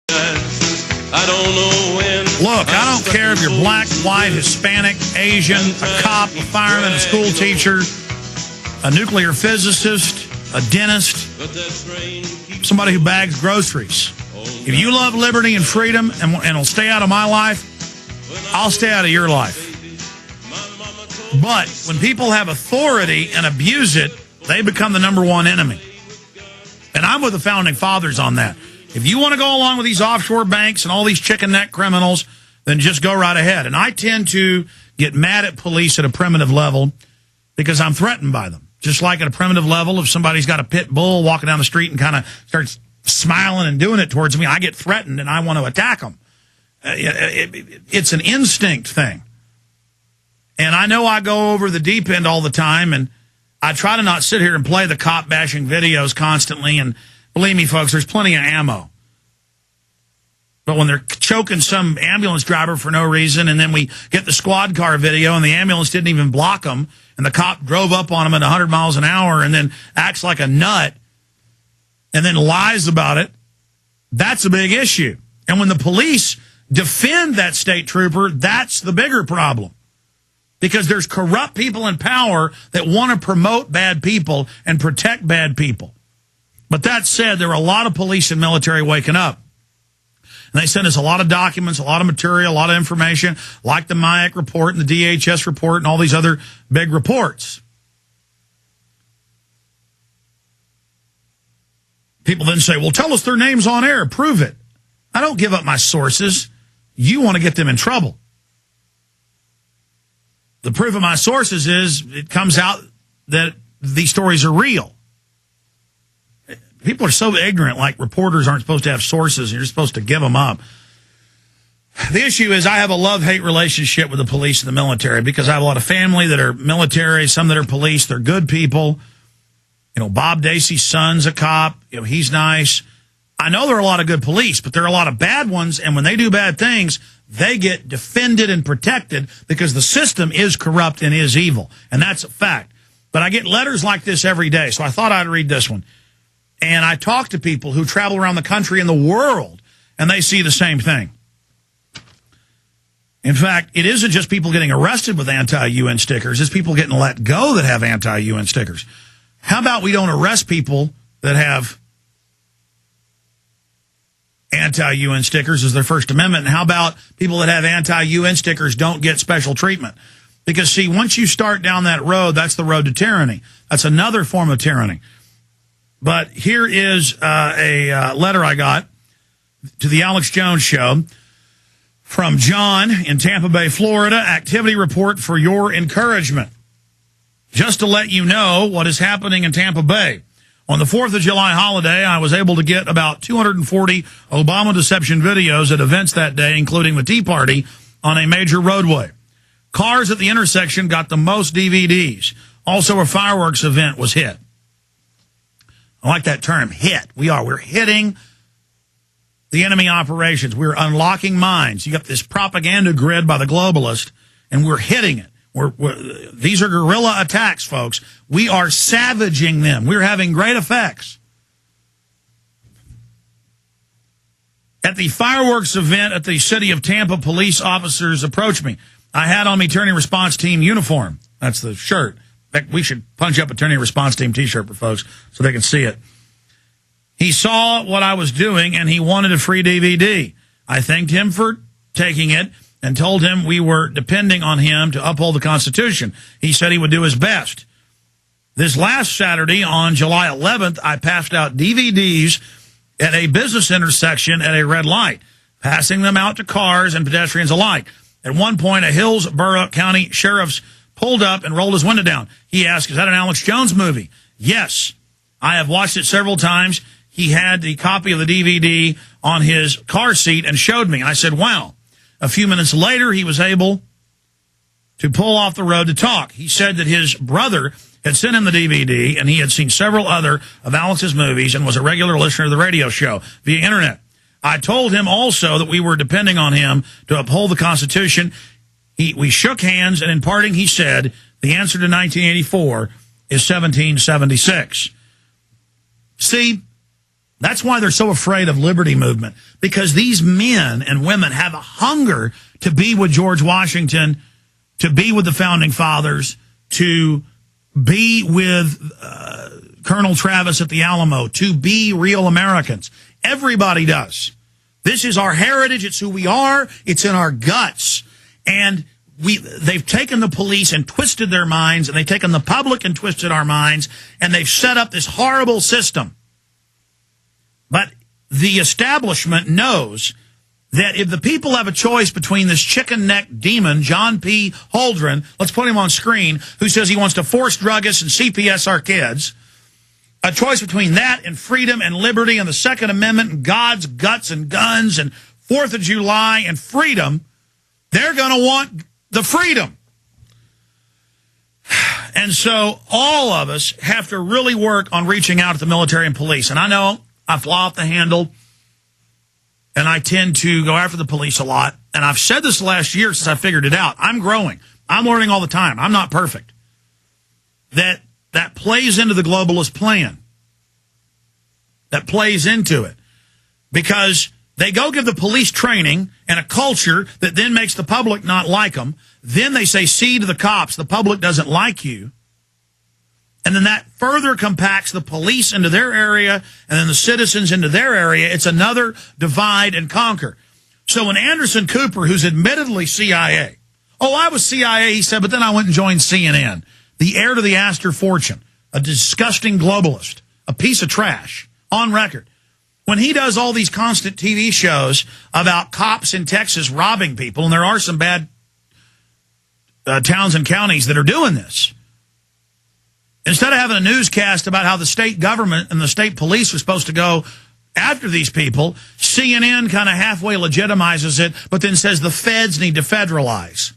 I don't know when. Look, I don't care if you're black, white, Hispanic, Asian, a cop, a fireman, a school teacher, a nuclear physicist, a dentist, somebody who bags groceries. If you love liberty and freedom and will stay out of my life, I'll stay out of your life. But when people have authority and abuse it, they become the number one enemy. And I'm with the founding fathers on that. If you want to go along with these offshore banks and all these chicken neck criminals, then just go right ahead. And I tend to get mad at police at a primitive level because I'm threatened by them. Just like at a primitive level, if somebody's got a pit bull walking down the street and kind of starts smiling and doing it towards me, I get threatened and I want to attack them. It's an instinct thing. And I know I go over the deep end all the time, and I try to not sit here and play the cop bashing videos constantly. And believe me, folks, there's plenty of ammo. But when they're choking some ambulance driver for no reason, and then we get the squad car video and the ambulance didn't even block them, and the cop drove up on them at 100 miles an hour and then acts like a nut and then lies about it, that's a big issue. And when the police defend that state trooper, that's the bigger problem. Because there's corrupt people in power that want to promote bad people and protect bad people. But that said, there are a lot of police and military waking up. And they send us a lot of documents, a lot of material, a lot of information, like the MIAC report and the DHS report and all these other big reports. People then say, well, tell us their names on air. Prove it. I don't give up my sources. You want to get them in trouble. The proof of my sources is it comes out that these stories are real. People are so ignorant, like reporters aren't supposed to have sources, and you're supposed to give them up. The issue is I have a love-hate relationship with the police and the military because I have a lot of family that are military, some that are police. They're good people. You know, Bob Dacey's son's a cop. You know, he's nice. I know there are a lot of good police, but there are a lot of bad ones, and when they do bad things, they get defended and protected because the system is corrupt and is evil, and that's a fact. But I get letters like this every day, so I thought I'd read this one. And I talk to people who travel around the country and the world, and they see the same thing. In fact, it isn't just people getting arrested with anti-UN stickers. It's people getting let go that have anti-UN stickers. How about we don't arrest people that have anti-UN stickers as their First Amendment? And how about people that have anti-UN stickers don't get special treatment? Because, see, once you start down that road, that's the road to tyranny. That's another form of tyranny. But here is a letter I got to the Alex Jones Show from John in Tampa Bay, Florida. Activity report for your encouragement. Just to let you know what is happening in Tampa Bay. On the 4th of July holiday, I was able to get about 240 Obama deception videos at events that day, including the Tea Party, on a major roadway. Cars at the intersection got the most DVDs. Also, a fireworks event was hit. I like that term, hit. We're hitting the enemy operations. We're unlocking minds. You got this propaganda grid by the globalist, and we're hitting it. These are guerrilla attacks, folks. We are savaging them. We're having great effects. At the fireworks event at the city of Tampa, police officers approached me. I had on me Attorney Response Team uniform. That's the shirt. In fact, we should punch up a Attorney Response Team T-shirt for folks so they can see it. He saw what I was doing, and he wanted a free DVD. I thanked him for taking it and told him we were depending on him to uphold the Constitution. He said he would do his best. This last Saturday, on July 11th, I passed out DVDs at a business intersection at a red light, passing them out to cars and pedestrians alike. At one point, a Hillsborough County sheriff pulled up and rolled his window down. He asked, is that an Alex Jones movie? Yes. I have watched it several times. He had the copy of the DVD on his car seat and showed me. I said, wow. A few minutes later, he was able to pull off the road to talk. He said that his brother had sent him the DVD, and he had seen several other of Alex's movies and was a regular listener to the radio show via internet. I told him also that we were depending on him to uphold the Constitution. We shook hands, and in parting, he said, the answer to 1984 is 1776. See, That's why they're so afraid of liberty movement, because these men and women have a hunger to be with George Washington, to be with the founding fathers, to be with Colonel Travis at the Alamo, to be real Americans. Everybody does. This is our heritage. It's who we are. It's in our guts. And they've taken the police and twisted their minds, and they've taken the public and twisted our minds, and they've set up this horrible system. But the establishment knows that if the people have a choice between this chicken neck demon, John P. Holdren, let's put him on screen, who says he wants to force drug us and CPS our kids, a choice between that and freedom and liberty and the Second Amendment and God's guts and guns and 4th of July and freedom, they're going to want the freedom. And so all of us have to really work on reaching out to the military and police. And I know I fly off the handle, and I tend to go after the police a lot. And I've said this last year since I figured it out. I'm growing. I'm learning all the time. I'm not perfect. That plays into the globalist plan. That plays into it. Because they go give the police training and a culture that then makes the public not like them. Then they say, see to the cops, the public doesn't like you. And then that further compacts the police into their area and then the citizens into their area. It's another divide and conquer. So when Anderson Cooper, who's admittedly CIA, I was CIA, he said, but then I went and joined CNN, the heir to the Astor fortune, a disgusting globalist, a piece of trash, on record. When he does all these constant TV shows about cops in Texas robbing people, and there are some bad towns and counties that are doing this, instead of having a newscast about how the state government and the state police are supposed to go after these people, CNN kind of halfway legitimizes it, but then says the feds need to federalize.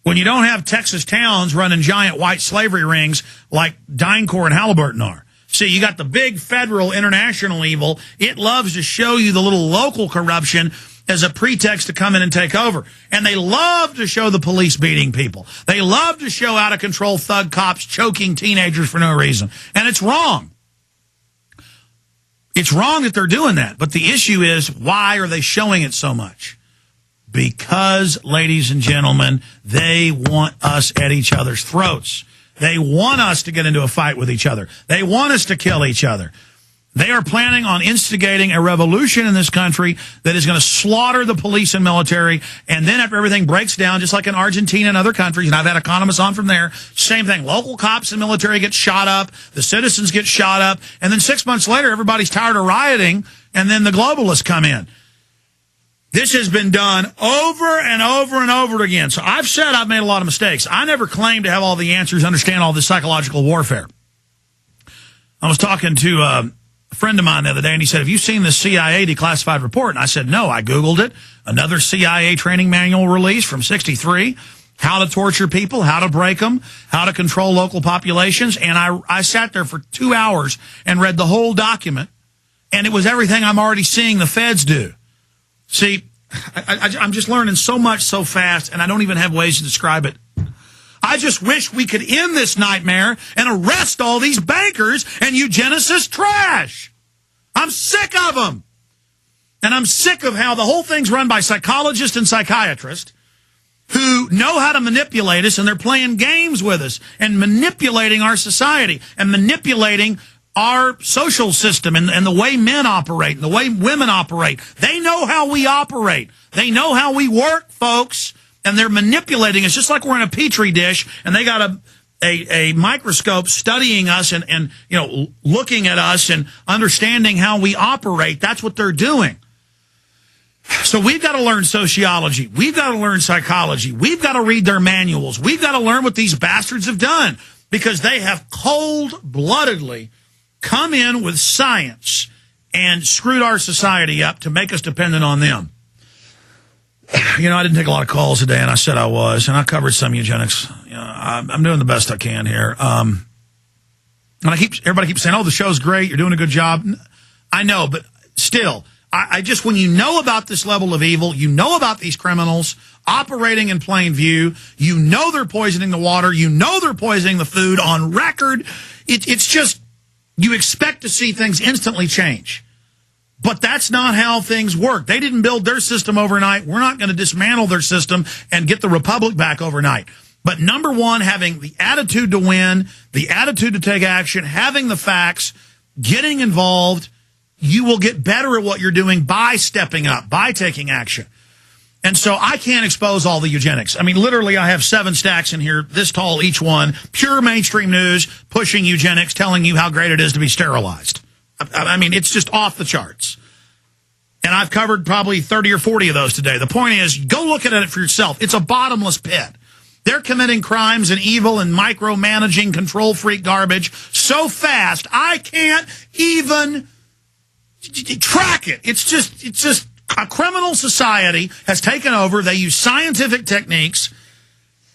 When you don't have Texas towns running giant white slavery rings like DynCorp and Halliburton are. See, you got the big federal international evil. It loves to show you the little local corruption as a pretext to come in and take over. And they love to show the police beating people. They love to show out-of-control thug cops choking teenagers for no reason. And it's wrong. It's wrong that they're doing that. But the issue is, why are they showing it so much? Because, ladies and gentlemen, they want us at each other's throats. They want us to get into a fight with each other. They want us to kill each other. They are planning on instigating a revolution in this country that is going to slaughter the police and military. And then after everything breaks down, just like in Argentina and other countries, and I've had economists on from there, same thing. Local cops and military get shot up. The citizens get shot up. And then 6 months later, everybody's tired of rioting. And then the globalists come in. This has been done over and over and over again. So I've said I've made a lot of mistakes. I never claimed to have all the answers, understand all this psychological warfare. I was talking to a friend of mine the other day, and he said, have you seen this CIA declassified report? And I said, no. I Googled it. Another CIA training manual release from 1963. How to torture people, how to break them, how to control local populations. And I sat there for 2 hours and read the whole document, and it was everything I'm already seeing the feds do. See, I'm just learning so much so fast, and I don't even have ways to describe it. I just wish we could end this nightmare and arrest all these bankers and eugenicists trash. I'm sick of them. And I'm sick of how the whole thing's run by psychologists and psychiatrists who know how to manipulate us, and they're playing games with us and manipulating our society and manipulating our social system and the way men operate and the way women operate. They know how we operate. They know how we work, folks, and they're manipulating us just like we're in a petri dish, and they got a microscope studying us and you know, looking at us and understanding how we operate. That's what they're doing. So we've got to learn sociology. We've got to learn psychology. We've got to read their manuals. We've got to learn what these bastards have done, because they have cold-bloodedly come in with science and screwed our society up to make us dependent on them. You know, I didn't take a lot of calls today, and I said I was, and I covered some eugenics. You know, I'm doing the best I can here. And everybody keeps saying, oh, the show's great, you're doing a good job. I know, but still, I just, when you know about this level of evil, you know about these criminals operating in plain view, you know they're poisoning the water, you know they're poisoning the food on record, it's just, you expect to see things instantly change. But that's not how things work. They didn't build their system overnight. We're not going to dismantle their system and get the republic back overnight. But number one, having the attitude to win, the attitude to take action, having the facts, getting involved, you will get better at what you're doing by stepping up, by taking action. And so I can't expose all the eugenics. I mean, literally, I have 7 stacks in here, this tall each one, pure mainstream news, pushing eugenics, telling you how great it is to be sterilized. I mean, it's just off the charts. And I've covered probably 30 or 40 of those today. The point is, go look at it for yourself. It's a bottomless pit. They're committing crimes and evil and micromanaging control freak garbage so fast, I can't even track it. It's just a criminal society has taken over. They use scientific techniques.